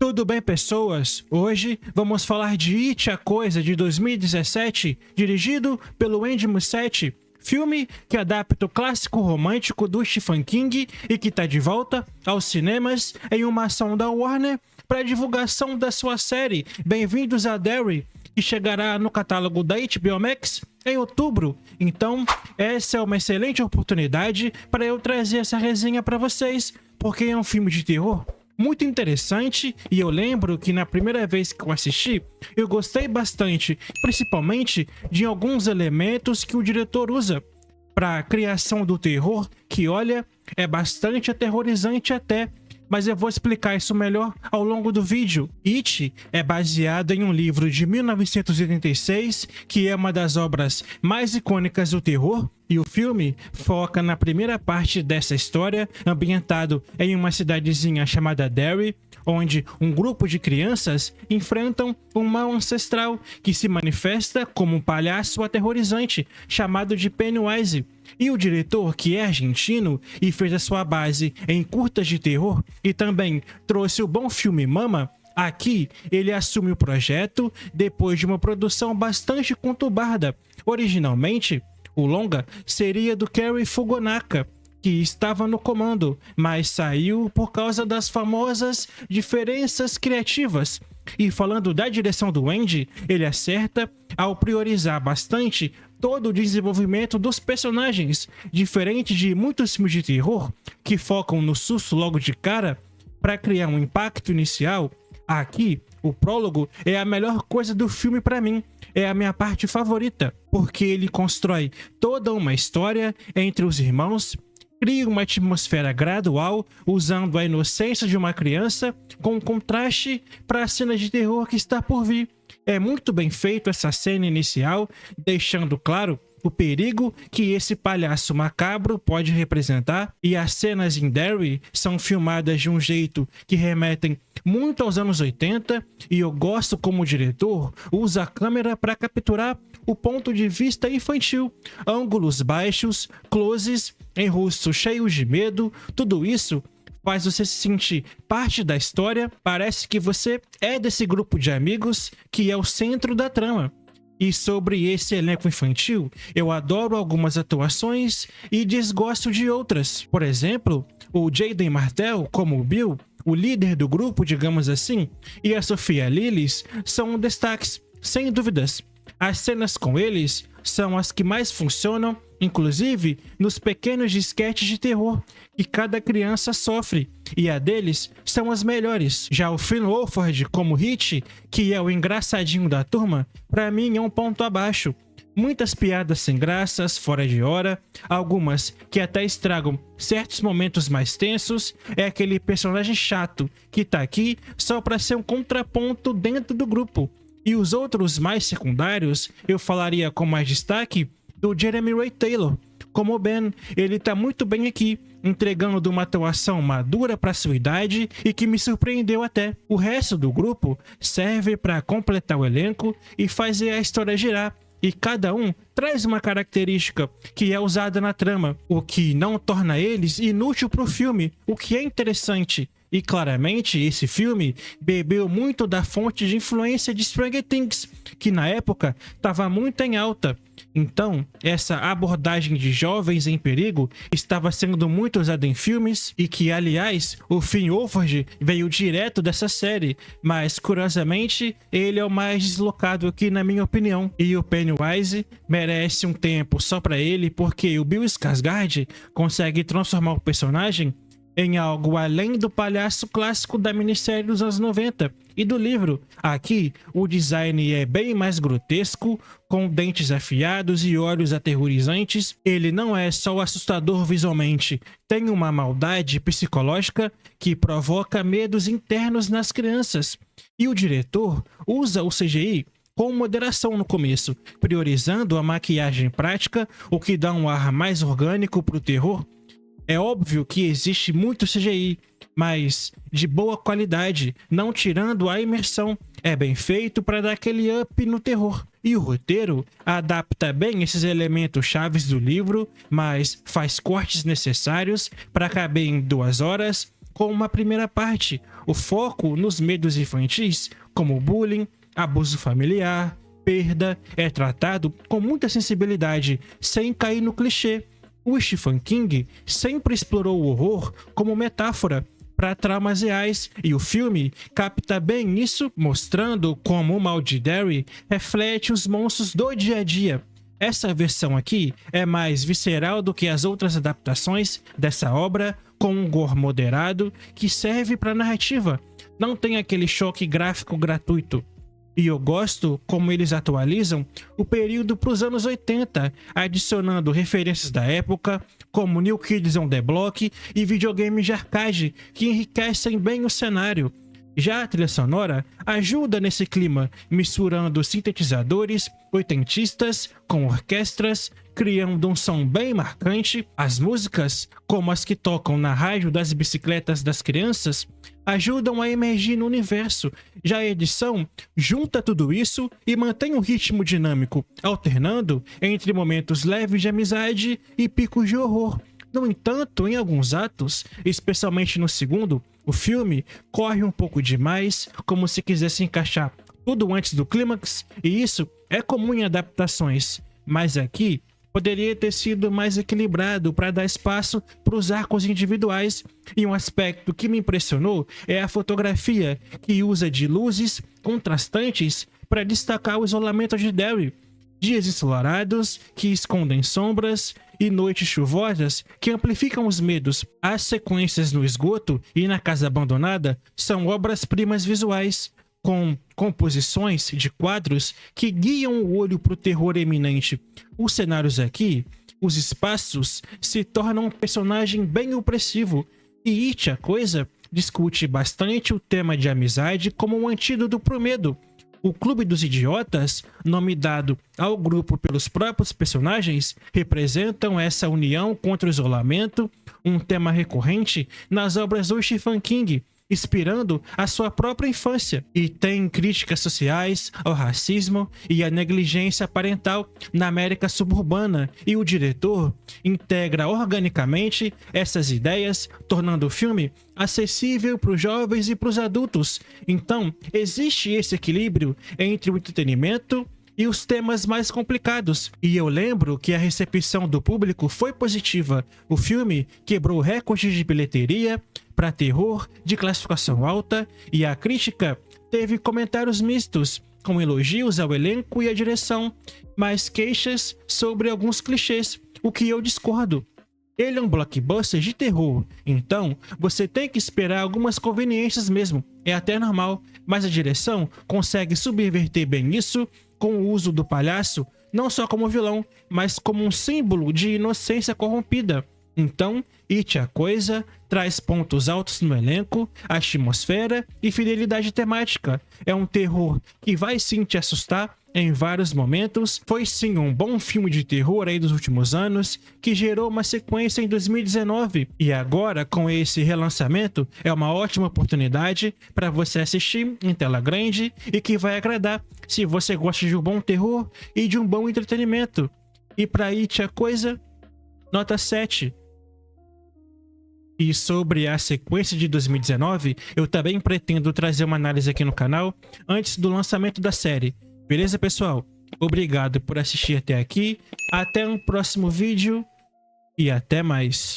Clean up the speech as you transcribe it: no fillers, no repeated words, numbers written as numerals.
Tudo bem, pessoas? Hoje vamos falar de It, a Coisa, de 2017, dirigido pelo Andy Muschietti, filme que adapta o clássico romântico do Stephen King e que está de volta aos cinemas em uma ação da Warner para a divulgação da sua série Bem-vindos a Derry, que chegará no catálogo da HBO Max em outubro. Então, essa é uma excelente oportunidade para eu trazer essa resenha para vocês, porque é um filme de terror muito interessante e eu lembro que na primeira vez que eu assisti, eu gostei bastante, principalmente de alguns elementos que o diretor usa para a criação do terror, que olha, é bastante aterrorizante até. Mas eu vou explicar isso melhor ao longo do vídeo. It é baseado em um livro de 1986, que é uma das obras mais icônicas do terror, e o filme foca na primeira parte dessa história, ambientado em uma cidadezinha chamada Derry, onde um grupo de crianças enfrentam um mal ancestral que se manifesta como um palhaço aterrorizante chamado de Pennywise. E o diretor, que é argentino e fez a sua base em curtas de terror e também trouxe o bom filme Mama, aqui ele assume o projeto depois de uma produção bastante conturbada. Originalmente, o longa seria do Cary Fukunaga, que estava no comando, mas saiu por causa das famosas diferenças criativas. E falando da direção do Andy, ele acerta ao priorizar bastante todo o desenvolvimento dos personagens, diferente de muitos filmes de terror que focam no susto logo de cara para criar um impacto inicial. Aqui, o prólogo é a melhor coisa do filme para mim, é a minha parte favorita, porque ele constrói toda uma história entre os irmãos, cria uma atmosfera gradual usando a inocência de uma criança com contraste para a cena de terror que está por vir. É muito bem feito essa cena inicial, deixando claro o perigo que esse palhaço macabro pode representar, e as cenas em Derry são filmadas de um jeito que remetem muito aos anos 80, e eu gosto como o diretor usa a câmera para capturar o ponto de vista infantil, ângulos baixos, closes em rostos cheios de medo, tudo isso faz você se sentir parte da história, parece que você é desse grupo de amigos que é o centro da trama. E sobre esse elenco infantil, eu adoro algumas atuações e desgosto de outras. Por exemplo, o Jaden Martell como o Bill, o líder do grupo, digamos assim, e a Sophia Lillis são destaques, sem dúvidas. As cenas com eles são as que mais funcionam, inclusive nos pequenos disquetes de terror que cada criança sofre, e a deles são as melhores. Já o Finn Wolfhard como Hit, que é o engraçadinho da turma, pra mim é um ponto abaixo. Muitas piadas sem graças, fora de hora, algumas que até estragam certos momentos mais tensos. É aquele personagem chato que tá aqui só pra ser um contraponto dentro do grupo. E os outros mais secundários, eu falaria com mais destaque do Jeremy Ray Taylor como Ben. Ele tá muito bem aqui, entregando uma atuação madura para sua idade e que me surpreendeu até. O resto do grupo serve para completar o elenco e fazer a história girar, e cada um traz uma característica que é usada na trama, o que não torna eles inútil para o filme, o que é interessante. E claramente esse filme bebeu muito da fonte de influência de Stranger Things, que na época estava muito em alta. Então, essa abordagem de jovens em perigo estava sendo muito usada em filmes, e que, aliás, o Finn Wolfhard veio direto dessa série, mas, curiosamente, ele é o mais deslocado aqui na minha opinião. E o Pennywise merece um tempo só pra ele, porque o Bill Skarsgård consegue transformar o personagem em algo além do palhaço clássico da minissérie dos anos 90 e do livro. Aqui, o design é bem mais grotesco, com dentes afiados e olhos aterrorizantes. Ele não é só assustador visualmente, tem uma maldade psicológica que provoca medos internos nas crianças. E o diretor usa o CGI com moderação no começo, priorizando a maquiagem prática, o que dá um ar mais orgânico para o terror. É óbvio que existe muito CGI, mas de boa qualidade, não tirando a imersão. É bem feito para dar aquele up no terror. E o roteiro adapta bem esses elementos chaves do livro, mas faz cortes necessários para caber em 2 horas, com uma primeira parte. O foco nos medos infantis, como bullying, abuso familiar, perda, é tratado com muita sensibilidade, sem cair no clichê. O Stephen King sempre explorou o horror como metáfora para traumas reais, e o filme capta bem isso, mostrando como o mal de Derry reflete os monstros do dia a dia. Essa versão aqui é mais visceral do que as outras adaptações dessa obra, com um gore moderado que serve para a narrativa. Não tem aquele choque gráfico gratuito. E eu gosto como eles atualizam o período para os anos 80, adicionando referências da época, como New Kids on the Block e videogames de arcade, que enriquecem bem o cenário. Já a trilha sonora ajuda nesse clima, misturando sintetizadores oitentistas com orquestras, criando um som bem marcante. As músicas, como as que tocam na rádio das bicicletas das crianças, ajudam a emergir no universo. Já a edição junta tudo isso e mantém um ritmo dinâmico, alternando entre momentos leves de amizade e picos de horror. No entanto, em alguns atos, especialmente no segundo, o filme corre um pouco demais, como se quisesse encaixar tudo antes do clímax, e isso é comum em adaptações, mas aqui poderia ter sido mais equilibrado para dar espaço para os arcos individuais. E um aspecto que me impressionou é a fotografia, que usa de luzes contrastantes para destacar o isolamento de Derry. Dias ensolarados que escondem sombras e noites chuvosas que amplificam os medos. As sequências no esgoto e na casa abandonada são obras-primas visuais, com composições de quadros que guiam o olho para o terror eminente. Os cenários aqui, os espaços, se tornam um personagem bem opressivo, e It, a Coisa, discute bastante o tema de amizade como um antídoto para o medo. O Clube dos Idiotas, nome dado ao grupo pelos próprios personagens, representam essa união contra o isolamento, um tema recorrente nas obras do Stephen King, inspirando a sua própria infância, e tem críticas sociais ao racismo e à negligência parental na América suburbana, e o diretor integra organicamente essas ideias, tornando o filme acessível para os jovens e para os adultos. Então, existe esse equilíbrio entre o entretenimento e os temas mais complicados. E eu lembro que a recepção do público foi positiva. O filme quebrou recordes de bilheteria para terror de classificação alta, e a crítica teve comentários mistos, com elogios ao elenco e à direção, mas queixas sobre alguns clichês, o que eu discordo. Ele é um blockbuster de terror, então você tem que esperar algumas conveniências mesmo, é até normal, mas a direção consegue subverter bem isso com o uso do palhaço, não só como vilão, mas como um símbolo de inocência corrompida. Então, It, a Coisa, traz pontos altos no elenco, atmosfera e fidelidade temática. É um terror que vai sim te assustar em vários momentos. Foi sim um bom filme de terror aí dos últimos anos, que gerou uma sequência em 2019. E agora, com esse relançamento, é uma ótima oportunidade para você assistir em tela grande e que vai agradar se você gosta de um bom terror e de um bom entretenimento. E para It, a Coisa, nota 7. E sobre a sequência de 2019, eu também pretendo trazer uma análise aqui no canal antes do lançamento da série. Beleza, pessoal? Obrigado por assistir até aqui. Até um próximo vídeo e até mais.